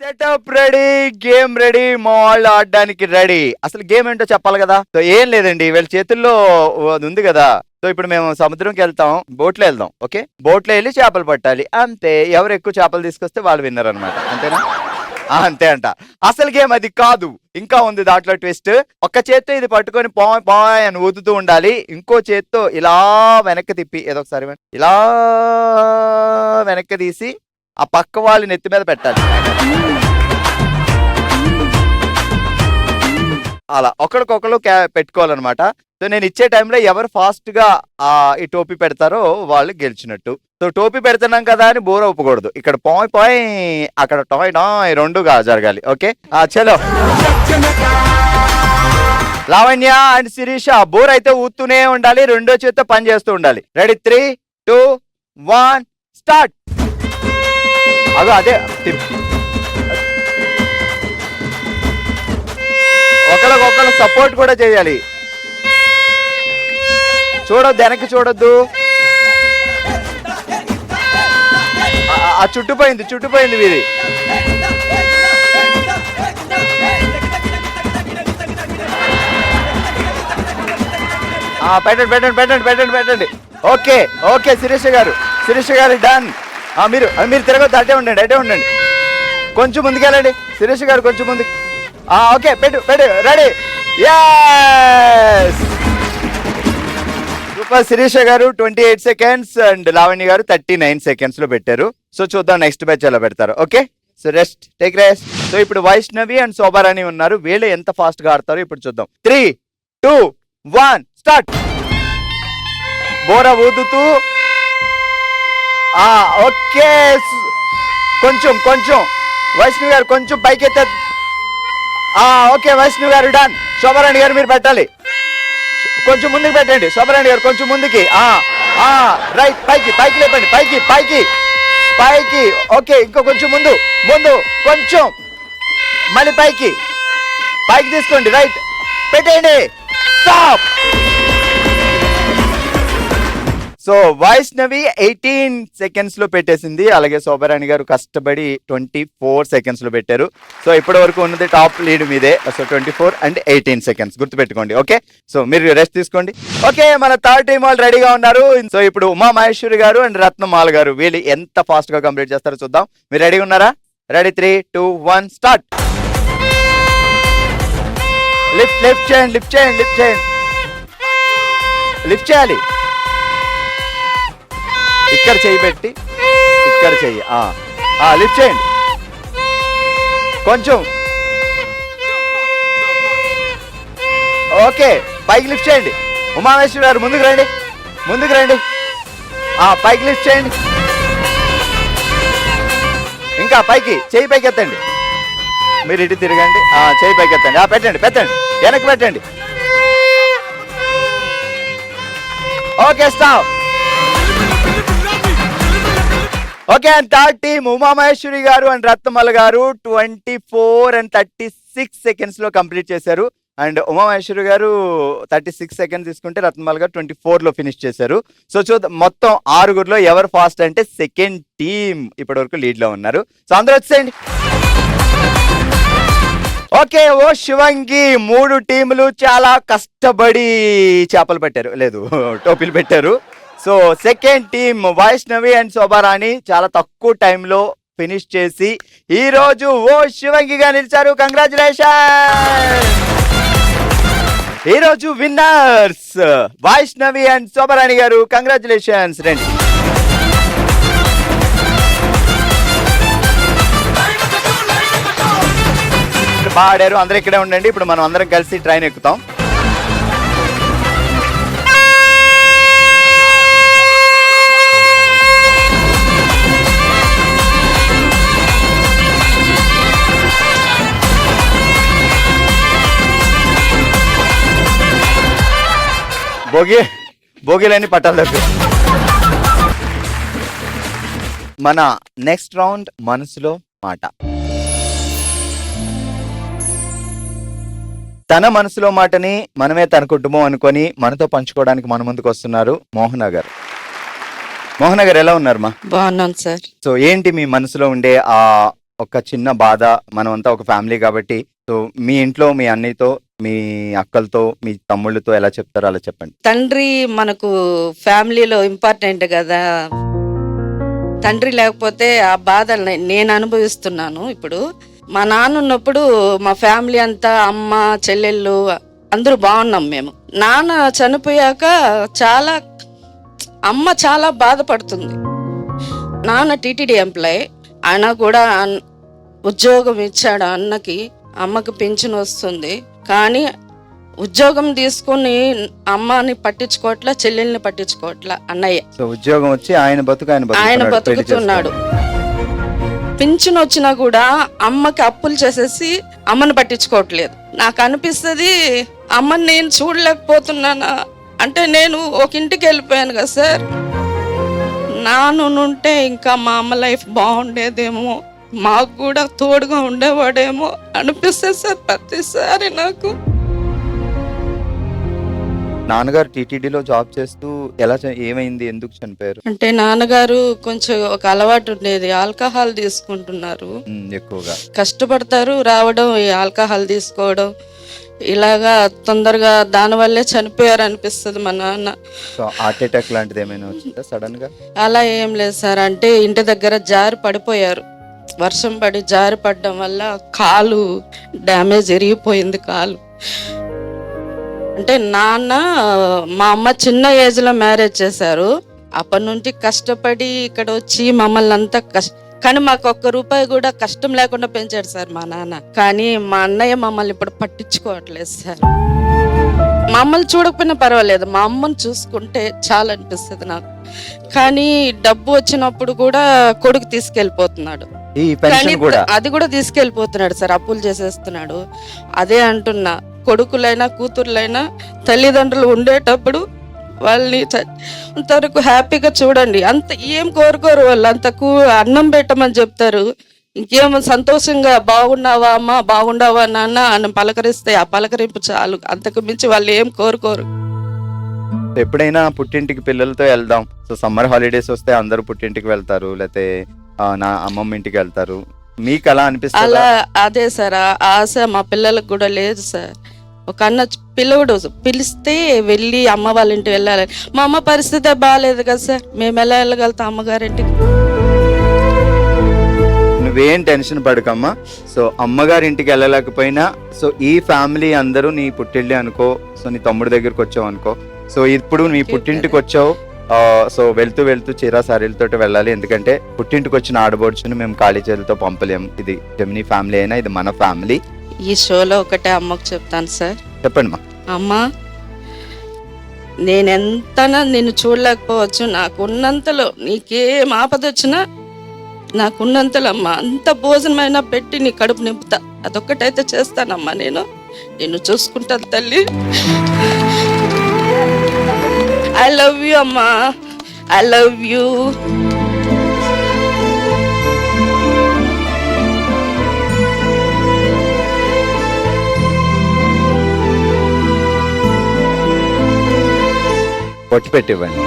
Setup ready, game ready, మా వాళ్ళు ఆడడానికి రెడీ. అసలు గేమ్ ఏంటో చెప్పాలి కదా. సో ఏం లేదండి, వీళ్ళ చేతుల్లో అది ఉంది కదా. సో ఇప్పుడు మేము సముద్రంకి వెళ్తాం, బోట్లో వెళ్దాం. ఓకే, బోట్లో వెళ్ళి చేపలు పట్టాలి అంతే. ఎవరు ఎక్కువ చేపలు తీసుకొస్తే వాళ్ళు విన్నర్ అనమాట. అంతేనా? అంతే అంట. అసలు గేమ్ అది కాదు, ఇంకా ఉంది దాంట్లో ట్విస్ట్. ఒక్క చేత్తో ఇది పట్టుకొని పాయ్ పాయ్ అని ఊదుతూ ఉండాలి, ఇంకో చేత్తో ఇలా వెనక్కి తిప్పి ఏదో ఒకసారి ఇలా వెనక్కి తీసి ఆ పక్క వాళ్ళ నెత్తి మీద పెట్టాలి. అలా ఒకరికొకరు పెట్టుకోవాలన్నమాట. సో నేను ఇచ్చే టైంలో ఎవరు ఫాస్ట్ గా ఈ టోపీ పెడతారో వాళ్ళు గెలిచినట్టు. సో టోపీ పెడుతున్నాం కదా అని బోర్ అవ్వకూడదు. ఇక్కడ పాయ్ పాయ్, అక్కడ టాయ్ టాయ్, రెండుగా జరగాలి. ఓకే చలో. లావణ్య అండ్ శిరీష బోర్ అయితే ఊతూనే ఉండాలి, రెండో చేత్తో పని చేస్తూ ఉండాలి. Ready, 3, 2, 1 start. అదే ఒకరికొకరు సపోర్ట్ కూడా చేయాలి. చూడొద్దు, వెనక్కి చూడొద్దు. ఆ చుట్టుపోయింది వీరి. పెట్టండి. ఓకే శిరీష గారు డన్. మీరు తిరగొద్దు, అటే ఉండండి. కొంచెం ముందుకెళ్ళండి శిరీష గారు, కొంచెం ముందుకు. ఓకే పెట్టు. Ready, super. శిరీష గారు 28 సెకండ్స్ అండ్ లావణ్య గారు 39 సెకండ్స్ లో పెట్టారు. సో చూద్దాం నెక్స్ట్ బ్యాచ్ ఎలా పెడతారు. Okay, so take rest. So ఇప్పుడు వైష్ణవి అండ్ శోభారాణి ఉన్నారు, వీళ్ళు ఎంత ఫాస్ట్ గా ఆడతారో ఇప్పుడు చూద్దాం. 3, 2, 1 స్టార్ట్. బోర ఊదుతూ ఓకే. కొంచెం వైష్ణవి గారు కొంచెం పైకెత్త. ఓకే వైష్ణవి గారు డన్. శోభారాణి గారు మీరు పెట్టాలి, కొంచెం ముందుకు పెట్టండి. శోభారాణి గారు కొంచెం ముందుకి. రైట్, పైకి లేపండి, పైకి. ఓకే, ఇంకో కొంచెం ముందు కొంచెం, మళ్ళీ పైకి తీసుకోండి. రైట్, పెట్టండి. స్టాప్. సో వైష్ణవి 18 సెకండ్స్ లో పెట్టేసింది, అలాగే శోభారాణి గారు కష్టపడి 24 సెకండ్స్ లో పెట్టారు. సో ఇప్పటి వరకు ఉన్నది టాప్ లీడ్ మీదే. సో 24 and 18 సెకండ్స్ గుర్తుపెట్టుకోండి. ఓకే, సో మీరు రెస్ట్ తీసుకోండి. ఓకే, మన థర్డ్ టీం వాళ్ళు రెడీగా ఉన్నారు. సో ఇప్పుడు ఉమా మహేశ్వరి గారు అండ్ రత్నమాల గారు, వీళ్ళు ఎంత ఫాస్ట్ గా కంప్లీట్ చేస్తారో చూద్దాం. మీరు రెడీగా ఉన్నారా? Ready, 3, 2, 1 start. లిఫ్ట్ చేయాలి. ఇక్కడ చెయ్యి పెట్టి, ఇక్కడ చెయ్యి లిఫ్ట్ చేయండి. కొంచెం ఓకే, పైకి లిఫ్ట్ చేయండి. ఉమామేశ్వరి గారు ముందుకు రండి. పైకి లిఫ్ట్ చేయండి. ఇంకా పైకి, చెయ్యి పైకి ఎత్తండి. మీరు ఇటు తిరగండి, చెయ్యి పైకి ఎత్తండి. పెట్టండి, వెనక్కి పెట్టండి. Okay, stop. Okay, and third team Umamaheswari garu and Ratnamala garu 24 and 36 seconds లో కంప్లీట్ చేశారు. అండ్ ఉమామహేశ్వరి గారు 36 సెకండ్స్ తీసుకుంటే రత్నమల గారు 24 లో ఫినిష్ చేశారు. సో చూద్దాం మొత్తం 6గురిలో ఎవరు ఫాస్ట్ అంటే సెకండ్ టీమ్ ఇప్పటి వరకు లీడ్ లో ఉన్నారు. సో అందరూ వచ్చేయండి. ఓకే, శివంగి 3 టీములు చాలా కష్టపడి చేపలు పెట్టారు, లేదు టోపీలు పెట్టారు. So second team Vaishnavi and Shobharani చాలా తక్కువ టైంలో ఫినిష్ చేసి ఈ రోజు శివంగిగా నిలిచారు. కంగ్రాచులేషన్. ఈ రోజు విన్నర్స్ వైష్ణవి అండ్ శోభారాణి గారు. కంగ్రాచులేషన్స్. రండి. బాగా ఆడారు, అందరూ ఇక్కడే ఉండండి. ఇప్పుడు మనం అందరం కలిసి ట్రైన్ ఎక్కుతాం. భోగిలని పట్టాలి. మన నెక్స్ట్ రౌండ్ మనసులో మాట. తన మనసులో మాటని మనమే తన కుటుంబం అనుకొని మనతో పంచుకోవడానికి మన ముందుకు వస్తున్నారు మోహన గారు. మోహన గారు ఎలా ఉన్నారు మా? బాగున్నాను సార్. సో ఏంటి మీ మనసులో ఉండే ఆ ఒక చిన్న బాధ, మనమంతా ఒక ఫ్యామిలీ కాబట్టి సో మీ ఇంట్లో మీ అన్నయ్యతో, మీ అక్కలతో, మీ తమ్ముళ్ళతో ఎలా చెప్తారో అలా చెప్పండి. తండ్రి మనకు ఫ్యామిలీలో ఇంపార్టెంట్ కదా. తండ్రి లేకపోతే ఆ బాధ నేను అనుభవిస్తున్నాను ఇప్పుడు. మా నాన్న ఉన్నప్పుడు మా ఫ్యామిలీ అంతా అమ్మ చెల్లెళ్ళు అందరూ బాగున్నాం మేము. నాన్న చనిపోయాక చాలా అమ్మ చాలా బాధపడుతుంది. నాన్న టీటీడీ ఎంప్లాయ్, ఆయన కూడా ఉద్యోగం ఇచ్చాడు అన్నకి. అమ్మకి పింఛన్ వస్తుంది, కానీ ఉద్యోగం తీసుకుని అమ్మని పట్టించుకోవట్లా, చెల్లెల్ని పట్టించుకోవట్లా అన్నయ్య. సో ఉద్యోగం వచ్చి ఆయన బతుకుతున్నాడు. పింఛన్ వచ్చినా కూడా అమ్మకి అప్పులు చేసేసి అమ్మని పట్టించుకోవట్లేదు. నాకు అనిపిస్తుంది అమ్మని నేను చూడలేకపోతున్నానా అంటే. నేను ఒక ఇంటికి వెళ్ళిపోయాను కదా సార్, నానుంటే ఇంకా మా అమ్మ లైఫ్ బాగుండేదేమో, మాకు కూడా తోడుగా ఉండేవాడేమో అనిపిస్తుంది సార్ ప్రతిసారి నాకు. నాన్నగారు టీటీడీలో జాబ్ చేస్తూ ఏమైంది, ఎందుకు చనిపోయారు? అంటే నాన్నగారు కొంచెం ఒక అలవాటు ఉండేది, ఆల్కహాల్ తీసుకుంటున్నారు ఎక్కువగా. కష్టపడతారు, రావడం ఈ ఆల్కహాల్ తీసుకోవడం, ఇలాగా తొందరగా దానివల్లే చనిపోయారు అనిపిస్తుంది మా నాన్న. హార్ట్ అటాక్ లాంటిది ఏమైనా వచ్చిందా సడన్ గా? అలా ఏం లేదు సార్. అంటే ఇంటి దగ్గర జారి పడిపోయారు, వర్షం పడి జారి పడడం వల్ల కాలు డ్యామేజ్, ఎరిగిపోయింది కాలు. అంటే నాన్న మా అమ్మ చిన్న ఏజ్ లో మ్యారేజ్ చేశారు. అప్పటి నుండి కష్టపడి ఇక్కడ వచ్చి మమ్మల్ని అంతా కానీ మాకు ఒక్క రూపాయి కూడా కష్టం లేకుండా పెంచాడు సార్ మా నాన్న. కానీ మా అన్నయ్య మమ్మల్ని ఇప్పుడు పట్టించుకోవట్లేదు సార్. మమ్మల్ని చూడకపోయినా పర్వాలేదు, మా అమ్మని చూసుకుంటే చాలా అనిపిస్తుంది నాకు. కానీ డబ్బు వచ్చినప్పుడు కూడా కొడుకు తీసుకెళ్ళిపోతున్నాడు, అది కూడా తీసుకెళ్ళిపోతున్నాడు సార్, అప్పులు చేసేస్తున్నాడు. అదే అంటున్నా, కొడుకులైనా కూతుర్లైనా తల్లిదండ్రులు ఉండేటప్పుడు వాళ్ళని అంతవరకు హ్యాపీగా చూడండి. అంత ఏం కోరుకోరు వాళ్ళు, అంత అన్నం పెట్టమని చెప్తారు, ఇంకేమో సంతోషంగా బాగున్నావా అమ్మ, బాగుండావా నాన్న అని పలకరిస్తే ఆ పలకరింపు చాలు, అంతకు మించి వాళ్ళు ఏం కోరుకోరు. ఎప్పుడైనా పుట్టింటికి పిల్లలతో వెళ్దాం, సో సమ్మర్ హాలిడేస్ వస్తే అందరూ పుట్టింటికి వెళ్తారు, లేకపోతే నా అమ్మమ్మ ఇంటికి వెళ్తారు, మీకు అలా అనిపిస్తుంది? అలా అదే సార్, ఆశ మా పిల్లలకు కూడా లేదు సార్. ఒక అన్న పిల్లడు పిలిస్తే వెళ్ళి అమ్మ వాళ్ళ ఇంటికి వెళ్ళాలి. మా అమ్మ పరిస్థితి బాగాలేదు కదా సార్, మేము ఎలా వెళ్ళగలుగుతాం అమ్మగారింటికి? నువ్వేం టెన్షన్ పడకమ్మా. సో అమ్మగారి ఇంటికి వెళ్ళలేకపోయినా సో ఈ ఫ్యామిలీ అందరూ నీ పుట్టిల్లి అనుకో. సో నీ తమ్ముడి దగ్గరకు వచ్చావు అనుకో. సో ఇప్పుడు నీ పుట్టింటికి వచ్చావు, సో వెళ్తూ వెళ్తూ చీరా సారీలతో వెళ్ళాలి, ఎందుకంటే పుట్టింటికి వచ్చిన ఆడబోడ్చుని మేము ఖాళీ చేతులతో పంపలేం. ఇది జెమినీ ఫ్యామిలీ అయినా ఇది మన ఫ్యామిలీ. ఈ షోలో ఒకటే అమ్మకు చెప్తాను సార్. చెప్పండి మా. అమ్మా, నేనెంతనా నిన్ను చూడలేకపోవచ్చు, నాకున్నంతలో నీకేం ఆపద వచ్చినా నాకున్నంతలో అమ్మా అంత భోజనమైనా పెట్టి నీ కడుపు నింపుతా, అదొక్కటైతే చేస్తానమ్మా. నిన్ను చూసుకుంటాను తల్లి. ఐ లవ్ యూ అమ్మా, ఐ లవ్ యూ. పొట్టు పెట్టివ్వండి.